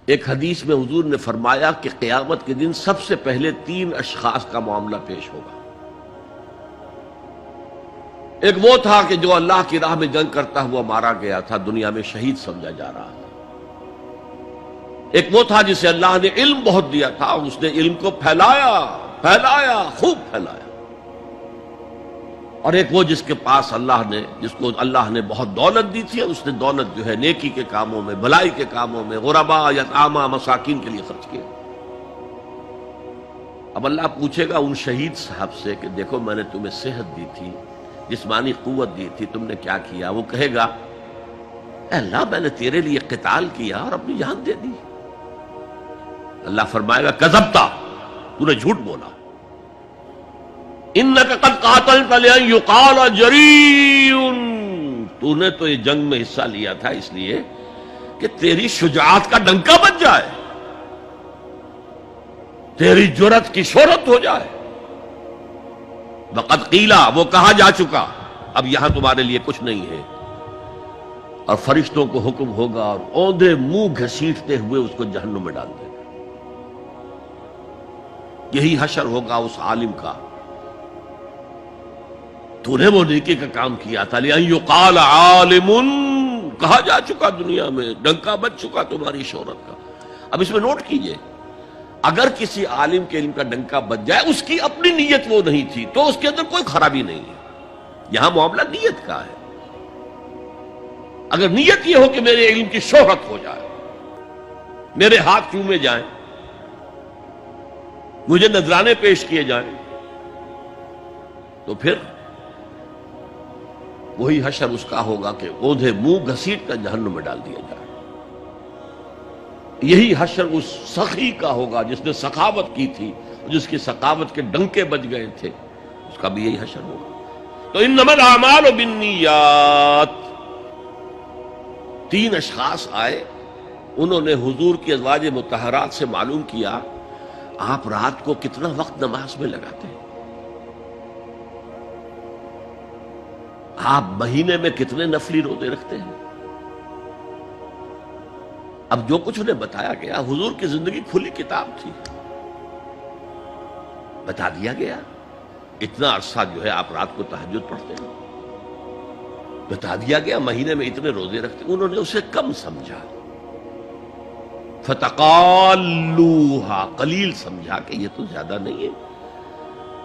ایک حدیث میں حضور نے فرمایا کہ قیامت کے دن سب سے پہلے 3 اشخاص کا معاملہ پیش ہوگا۔ ایک وہ تھا کہ جو اللہ کی راہ میں جنگ کرتا ہوا مارا گیا تھا، دنیا میں شہید سمجھا جا رہا تھا۔ ایک وہ تھا جسے اللہ نے علم بہت دیا تھا، اس نے علم کو پھیلایا، خوب پھیلایا۔ اور ایک وہ جس کے پاس جس کو اللہ نے بہت دولت دی تھی، اور اس نے دولت جو ہے نیکی کے کاموں میں، بھلائی کے کاموں میں، غرباء، یتامى، مساکین کے لیے خرچ کیا۔ اب اللہ پوچھے گا ان شہید صاحب سے کہ دیکھو میں نے تمہیں صحت دی تھی، جسمانی قوت دی تھی، تم نے کیا کیا؟ وہ کہے گا اے اللہ میں نے تیرے لیے قتال کیا اور اپنی جان دے دی۔ اللہ فرمائے گا کذبت، تو نے جھوٹ بولا، انک قد قاتلت لأن یقال جریء، تو نے تو یہ جنگ میں حصہ لیا تھا اس لیے کہ تیری شجاعت کا ڈنکا بج جائے، تیری جرأت کی شہرت ہو جائے۔ وقد قیلا، وہ کہا جا چکا، اب یہاں تمہارے لیے کچھ نہیں ہے۔ اور فرشتوں کو حکم ہوگا اور اوندھے منہ گھسیٹتے ہوئے اس کو جہنم میں ڈال دیں گے۔ یہی حشر ہوگا اس عالم کا، تو نے وہ نیکی کا کام کیا تھا، لأن یقال عالم، کہا جا چکا دنیا میں، ڈنکا بج چکا تمہاری شہرت کا۔ اب اس میں نوٹ کیجئے، اگر کسی عالم کے علم کا ڈنکا بج جائے، اس کی اپنی نیت وہ نہیں تھی تو اس کے اندر کوئی خرابی نہیں ہے۔ یہاں معاملہ نیت کا ہے۔ اگر نیت یہ ہو کہ میرے علم کی شہرت ہو جائے، میرے ہاتھ چومے جائیں، مجھے نذرانے پیش کیے جائیں، تو پھر وہی حشر اس کا ہوگا کہ اوندھے منہ گھسیٹ کر جہنم میں ڈال دیا جائے۔ یہی حشر اس سخی کا ہوگا جس نے سخاوت کی تھی، جس کی سخاوت کے ڈنکے بج گئے تھے، اس کا بھی یہی حشر ہوگا۔ تو انما الاعمال بالنیات، 3 اشخاص آئے، انہوں نے حضور کی ازواج مطہرات سے معلوم کیا آپ رات کو کتنا وقت نماز میں لگاتے ہیں، آپ مہینے میں کتنے نفلی روزے رکھتے ہیں۔ اب جو کچھ انہیں بتایا گیا، حضور کی زندگی کھلی کتاب تھی، بتا دیا گیا اتنا عرصہ جو ہے آپ رات کو تہجد پڑھتے ہیں، بتا دیا گیا مہینے میں اتنے روزے رکھتے ہیں۔ انہوں نے اسے کم سمجھا، فتقالوہا، قلیل سمجھا کہ یہ تو زیادہ نہیں ہے،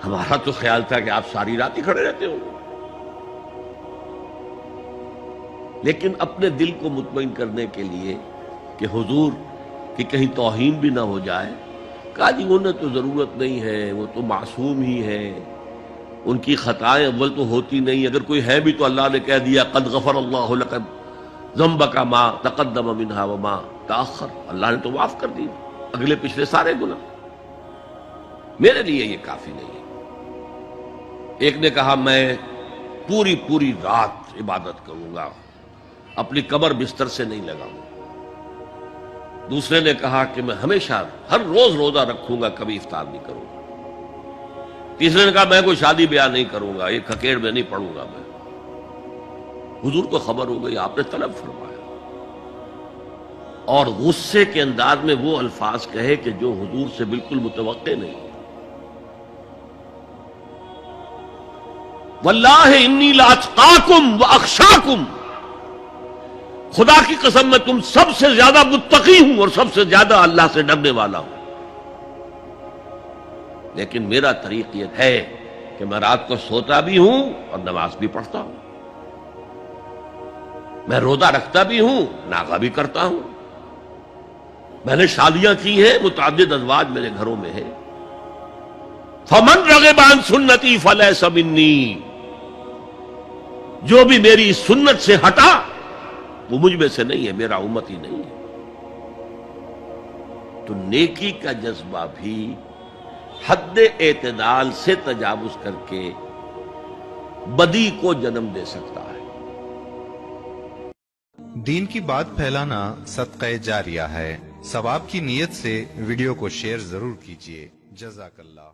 ہمارا تو خیال تھا کہ آپ ساری رات ہی کھڑے رہتے ہو۔ لیکن اپنے دل کو مطمئن کرنے کے لیے کہ حضور کی کہیں توہین بھی نہ ہو جائے، کہا جی انہیں تو ضرورت نہیں ہے، وہ تو معصوم ہی ہے، ان کی خطائیں اول تو ہوتی نہیں، اگر کوئی ہے بھی تو اللہ نے کہہ دیا قد غفر اللہ لک ذنبک ما تقدم منہا وما تاخر، اللہ نے تو معاف کر دی اگلے پچھلے سارے گناہ، میرے لیے یہ کافی نہیں ہے۔ ایک نے کہا میں پوری رات عبادت کروں گا، اپنی کمر بستر سے نہیں لگاؤں گا۔ دوسرے نے کہا کہ میں ہمیشہ ہر روز روزہ رکھوں گا، کبھی افطار نہیں کروں گا۔ تیسرے نے کہا میں کوئی شادی بیاہ نہیں کروں گا، ایک کھکیڑ میں نہیں پڑوں گا میں۔ حضور کو خبر ہو گئی، آپ نے طلب فرمایا اور غصے کے انداز میں وہ الفاظ کہے کہ جو حضور سے بالکل متوقع نہیں۔ واللہ انی لاتقاکم واخشاکم، خدا کی قسم میں تم سب سے زیادہ متقی ہوں اور سب سے زیادہ اللہ سے ڈرنے والا ہوں، لیکن میرا طریق یہ ہے کہ میں رات کو سوتا بھی ہوں اور نماز بھی پڑھتا ہوں، میں روزہ رکھتا بھی ہوں، ناغہ بھی کرتا ہوں، میں نے شادیاں کی ہیں، متعدد ازواج میرے گھروں میں ہے۔ فمن رغب عن سنتی فلیس منی، جو بھی میری سنت سے ہٹا وہ مجھ میں سے نہیں ہے، میرا امتی نہیں ہے۔ تو نیکی کا جذبہ بھی حد اعتدال سے تجاوز کر کے بدی کو جنم دے سکتا ہے۔ دین کی بات پھیلانا صدقہ جاریہ ہے، ثواب کی نیت سے ویڈیو کو شیئر ضرور کیجیے۔ جزاک اللہ۔